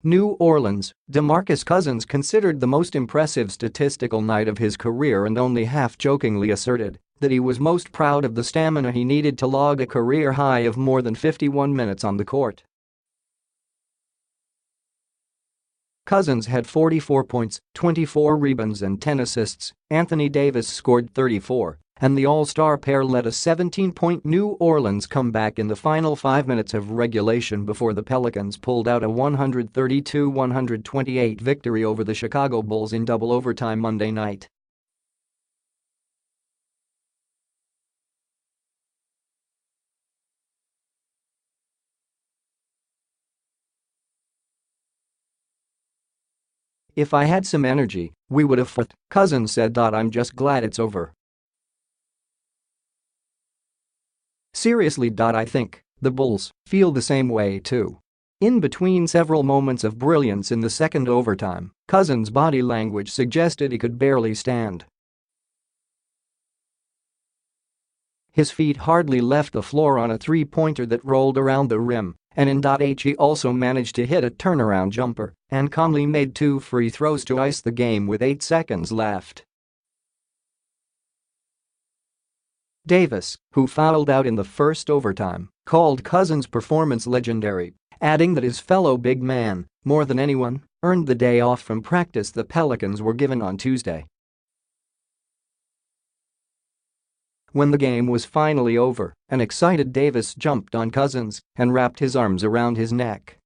New Orleans, DeMarcus Cousins considered the most impressive statistical night of his career and only half-jokingly asserted that he was most proud of the stamina he needed to log a career high of more than 51 minutes on the court. Cousins had 44 points, 24 rebounds and 10 assists. Anthony Davis scored 34, and the All-Star pair led a 17-point New Orleans comeback in the final 5 minutes of regulation before the Pelicans pulled out a 132-128 victory over the Chicago Bulls in double overtime Monday night. "If I had some energy, we would have fought," Cousins said. "I'm just glad it's over. Seriously, I think the Bulls feel the same way too." In between several moments of brilliance in the second overtime, Cousins' body language suggested he could barely stand. His feet hardly left the floor on a three-pointer that rolled around the rim, and in.He also managed to hit a turnaround jumper and calmly made 2 free throws to ice the game with 8 seconds left. Davis, who fouled out in the first overtime, called Cousins' performance legendary, adding that his fellow big man, more than anyone, earned the day off from practice the Pelicans were given on Tuesday. When the game was finally over, an excited Davis jumped on Cousins and wrapped his arms around his neck.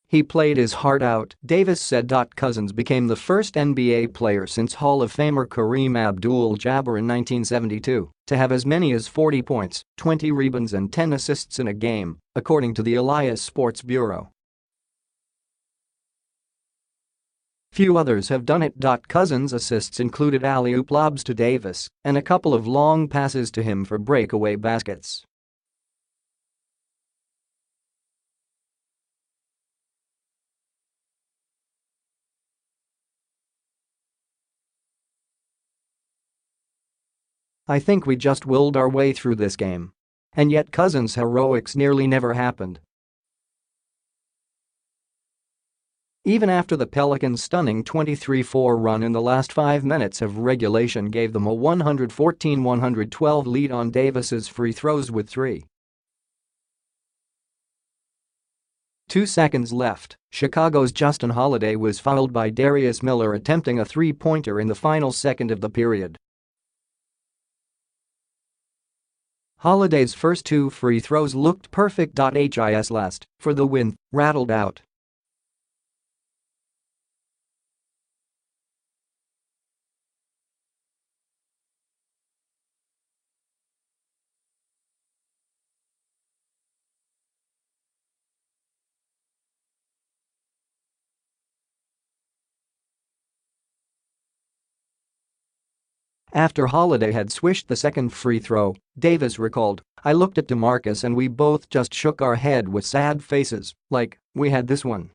"He played his heart out," Davis said. Cousins became the first NBA player since Hall of Famer Kareem Abdul-Jabbar in 1972 to have as many as 40 points, 20 rebounds and 10 assists in a game, according to the Elias Sports Bureau. Few others have done it. Cousins' assists included alley-oop lobs to Davis and a couple of long passes to him for breakaway baskets. "I think we just willed our way through this game. And yet Cousins' heroics nearly never happened. Even after the Pelicans' stunning 23-4 run in the last 5 minutes of regulation gave them a 114-112 lead on Davis's free throws with 3.2 seconds left, Chicago's Justin Holiday was fouled by Darius Miller attempting a three-pointer in the final second of the period. Holiday's first 2 free throws looked perfect.His last for the win, rattled out. After Holiday had swished the second free throw, Davis recalled, "I looked at DeMarcus and we both just shook our head with sad faces, like, we had this one.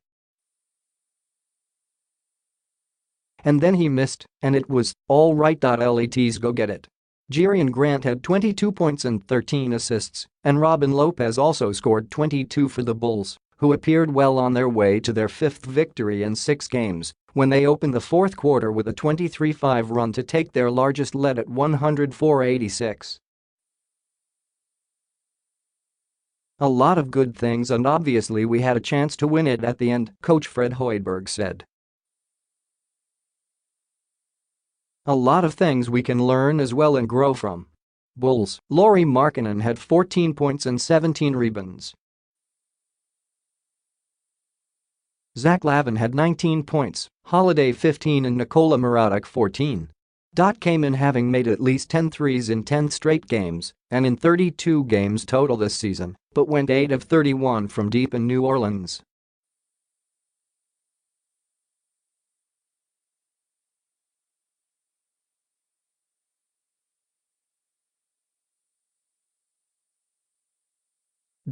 And then he missed, and it was, all right. Let's go get it." Jerian Grant had 22 points and 13 assists, and Robin Lopez also scored 22 for the Bulls, who appeared well on their way to their 5th victory in 6 games when they opened the fourth quarter with a 23-5 run to take their largest lead at 104-86. "A lot of good things and obviously we had a chance to win it at the end," coach Fred Hoiberg said. "A lot of things we can learn as well and grow from." Bulls' Lauri Markkanen had 14 points and 17 rebounds. Zach LaVine had 19 points, Holiday 15 and Nikola Mirotic 14. Came in having made at least 10 threes in 10 straight games and in 32 games total this season, but went 8 of 31 from deep in New Orleans.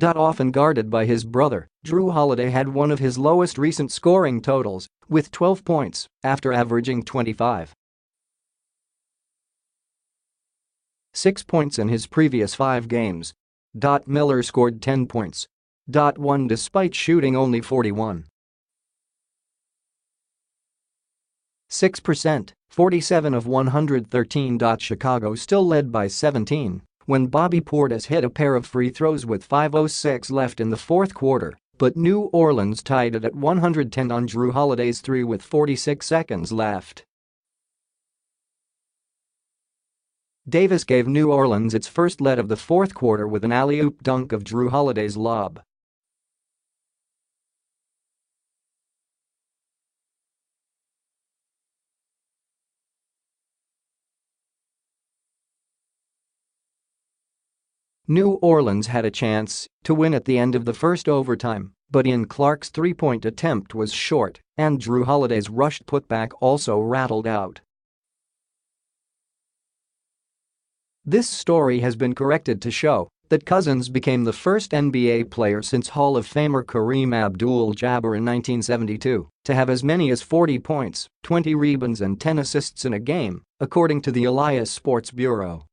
Often guarded by his brother, Jrue Holiday had one of his lowest recent scoring totals, with 12 points after averaging 25.6 points in his previous 5 games. Miller scored 10 points. Won despite shooting only 41.6%, 47 of 113. Chicago still led by 17 when Bobby Portis hit a pair of free throws with 5:06 left in the fourth quarter, but New Orleans tied it at 110 on Jrue Holiday's three with 46 seconds left. Davis gave New Orleans its first lead of the fourth quarter with an alley-oop dunk of Jrue Holiday's lob. New Orleans had a chance to win at the end of the first overtime, but Ian Clark's three-point attempt was short, and Jrue Holiday's rushed putback also rattled out. This story has been corrected to show that Cousins became the first NBA player since Hall of Famer Kareem Abdul-Jabbar in 1972 to have as many as 40 points, 20 rebounds and 10 assists in a game, according to the Elias Sports Bureau.